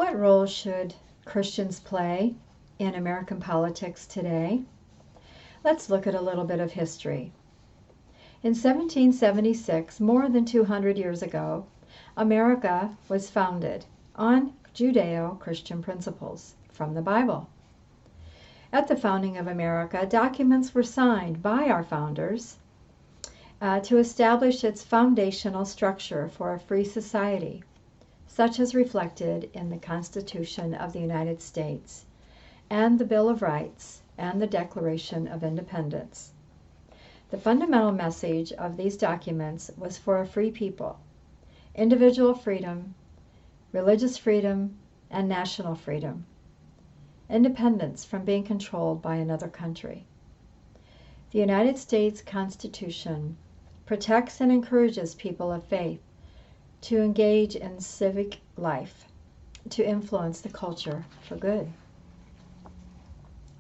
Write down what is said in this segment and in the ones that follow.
What role should Christians play in American politics today? Let's look at a little bit of history. In 1776, more than 200 years ago, America was founded on Judeo-Christian principles from the Bible. At the founding of America, documents were signed by our founders to establish its foundational structure for a free society, such as reflected in the Constitution of the United States and the Bill of Rights and the Declaration of Independence. The fundamental message of these documents was for a free people, individual freedom, religious freedom, and national freedom, independence from being controlled by another country. The United States Constitution protects and encourages people of faith to engage in civic life, to influence the culture for good.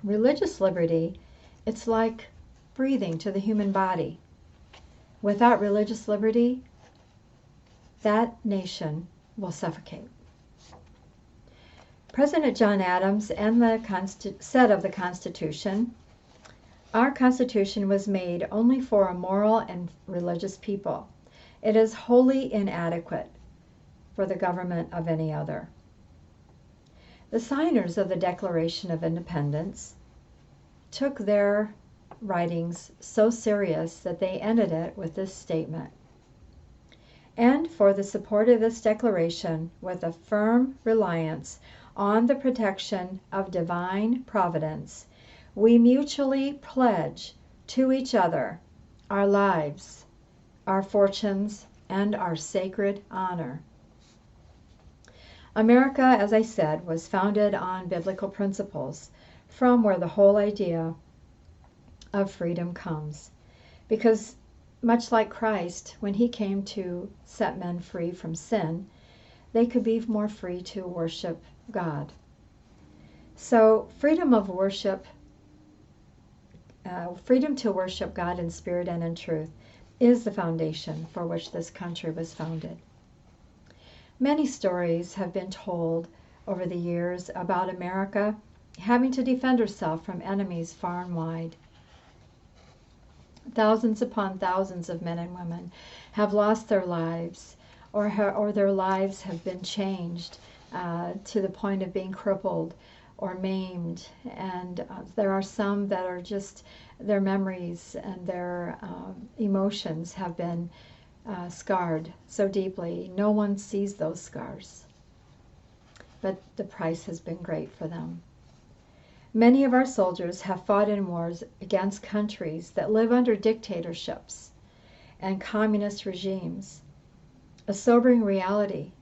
Religious liberty, it's like breathing to the human body. Without religious liberty, that nation will suffocate. President John Adams said of the Constitution, "Our Constitution was made only for a moral and religious people. It is wholly inadequate for the government of any other." The signers of the Declaration of Independence took their writings so serious that they ended it with this statement: "And for the support of this declaration, with a firm reliance on the protection of divine providence, we mutually pledge to each other our lives, our fortunes, and our sacred honor." America, as I said, was founded on biblical principles, from where the whole idea of freedom comes. Because much like Christ, when he came to set men free from sin, they could be more free to worship God. So freedom of worship, freedom to worship God in spirit and in truth, is the foundation for which this country was founded. Many stories have been told over the years about America having to defend herself from enemies far and wide. Thousands upon thousands of men and women have lost their lives, or their lives have been changed to the point of being crippled or maimed. And there are some that are just, their memories and their emotions have been scarred so deeply. No one sees those scars, but the price has been great for them. Many of our soldiers have fought in wars against countries that live under dictatorships and communist regimes. A sobering reality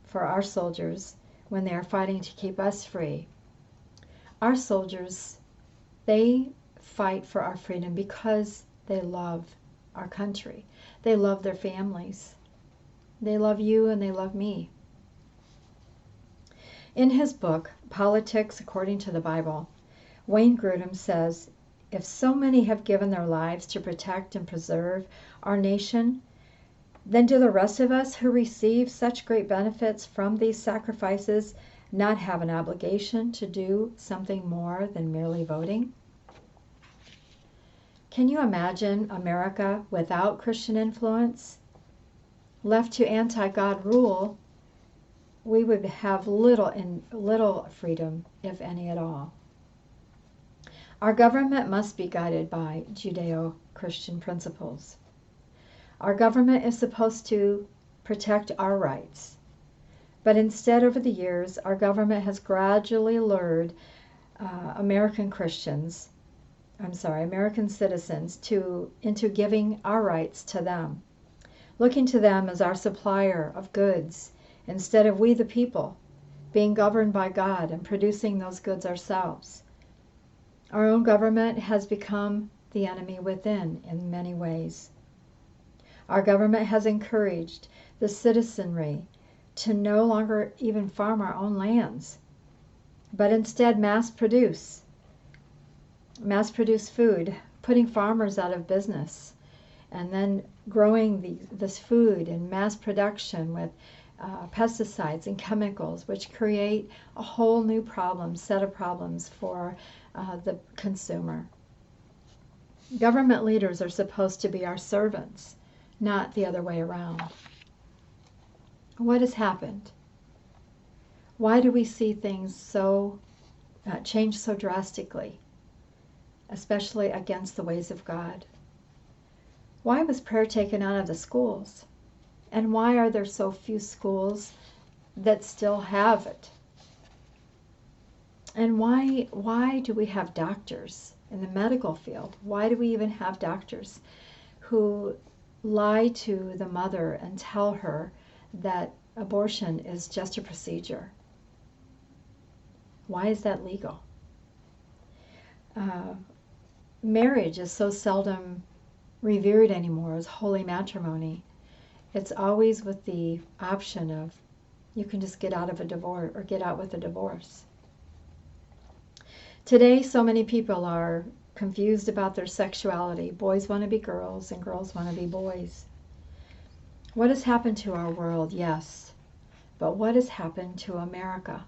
for our soldiers when they are fighting to keep us free. Our soldiers, they fight for our freedom because they love our country. They love their families. They love you and they love me. In his book, Politics According to the Bible, Wayne Grudem says, "If so many have given their lives to protect and preserve our nation, then do the rest of us who receive such great benefits from these sacrifices not have an obligation to do something more than merely voting?" Can you imagine America without Christian influence? Left to anti-God rule, we would have little freedom, if any at all. Our government must be guided by Judeo-Christian principles. Our government is supposed to protect our rights, but instead, over the years, our government has gradually lured American citizens into giving our rights to them, looking to them as our supplier of goods, instead of we the people being governed by God and producing those goods ourselves. Our own government has become the enemy within in many ways. Our government has encouraged the citizenry to no longer even farm our own lands, but instead mass produce food, putting farmers out of business, and then growing this food in mass production with pesticides and chemicals, which create a whole new set of problems for the consumer. Government leaders are supposed to be our servants, not the other way around. What has happened? Why do we see things change so drastically, especially against the ways of God? Why was prayer taken out of the schools? And why are there so few schools that still have it? And why do we have doctors in the medical field? Why do we even have doctors who lie to the mother and tell her that abortion is just a procedure? Why is that legal? Marriage is so seldom revered anymore as holy matrimony. It's always with the option of you can just get out of a divorce or get out with a divorce. Today, so many people are confused about their sexuality. Boys want to be girls and girls want to be boys. What has happened to our world? Yes. But what has happened to America?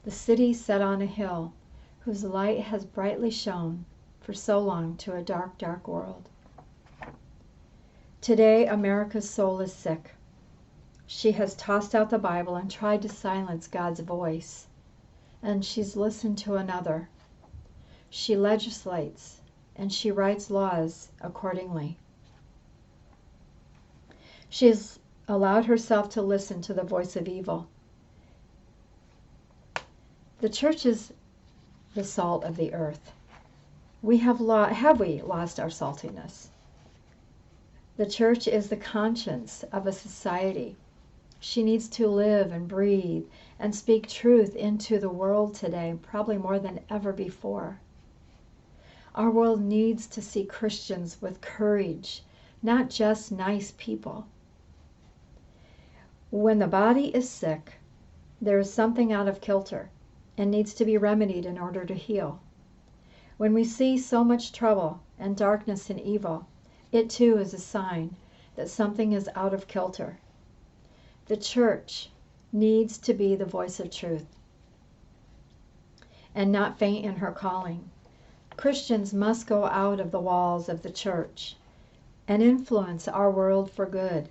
The city set on a hill whose light has brightly shone for so long to a dark, dark world. Today, America's soul is sick. She has tossed out the Bible and tried to silence God's voice, and she's listened to another. She legislates, and she writes laws accordingly. She has allowed herself to listen to the voice of evil. The church is the salt of the earth. Have we lost our saltiness? The church is the conscience of a society. She needs to live and breathe and speak truth into the world today, probably more than ever before. Our world needs to see Christians with courage, not just nice people. When the body is sick, there is something out of kilter and needs to be remedied in order to heal. When we see so much trouble and darkness and evil, it too is a sign that something is out of kilter. The church needs to be the voice of truth and not faint in her calling. Christians must go out of the walls of the church and influence our world for good.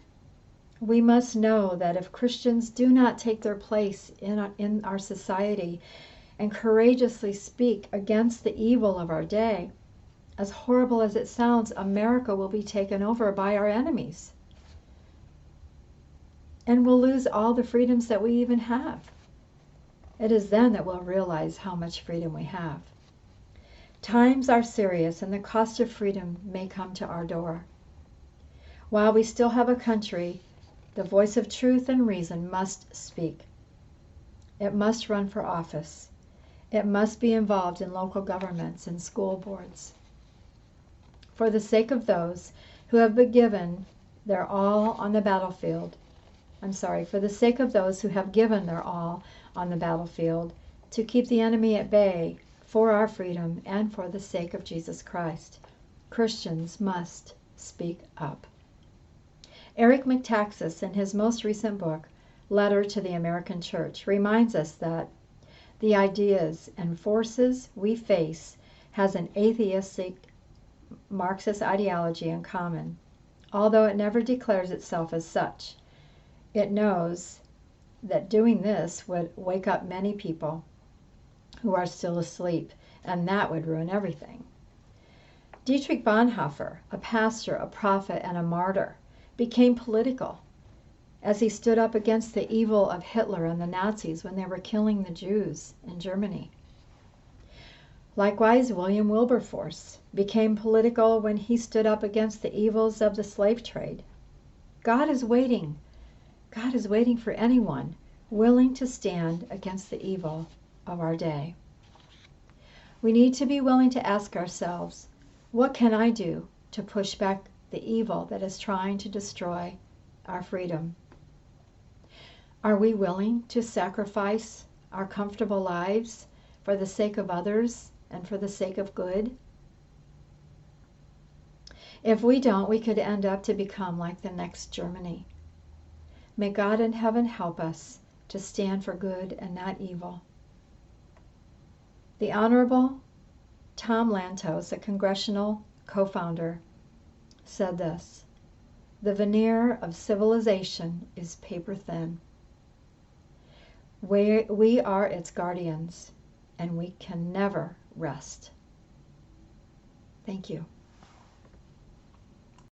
We must know that if Christians do not take their place in our society and courageously speak against the evil of our day, as horrible as it sounds, America will be taken over by our enemies. And we'll lose all the freedoms that we even have. It is then that we'll realize how much freedom we have. Times are serious, and the cost of freedom may come to our door. While we still have a country, the voice of truth and reason must speak. It must run for office. It must be involved in local governments and school boards. For the sake of those who have been given their all on the battlefield, for the sake of those who have given their all on the battlefield to keep the enemy at bay for our freedom and for the sake of Jesus Christ, Christians must speak up. Eric Metaxas, in his most recent book, Letter to the American Church, reminds us that the ideas and forces we face has an atheistic Marxist ideology in common, although it never declares itself as such. It knows that doing this would wake up many people who are still asleep, and that would ruin everything. Dietrich Bonhoeffer, a pastor, a prophet, and a martyr, became political as he stood up against the evil of Hitler and the Nazis when they were killing the Jews in Germany. Likewise, William Wilberforce became political when he stood up against the evils of the slave trade. God is waiting. God is waiting for anyone willing to stand against the evil of our day. We need to be willing to ask ourselves, what can I do to push back the evil that is trying to destroy our freedom? Are we willing to sacrifice our comfortable lives for the sake of others and for the sake of good? If we don't, we could end up to become like the next Germany. May God in heaven help us to stand for good and not evil. The Honorable Tom Lantos, a congressional co-founder, said this: "The veneer of civilization is paper thin. We are its guardians, and we can never rest." Thank you.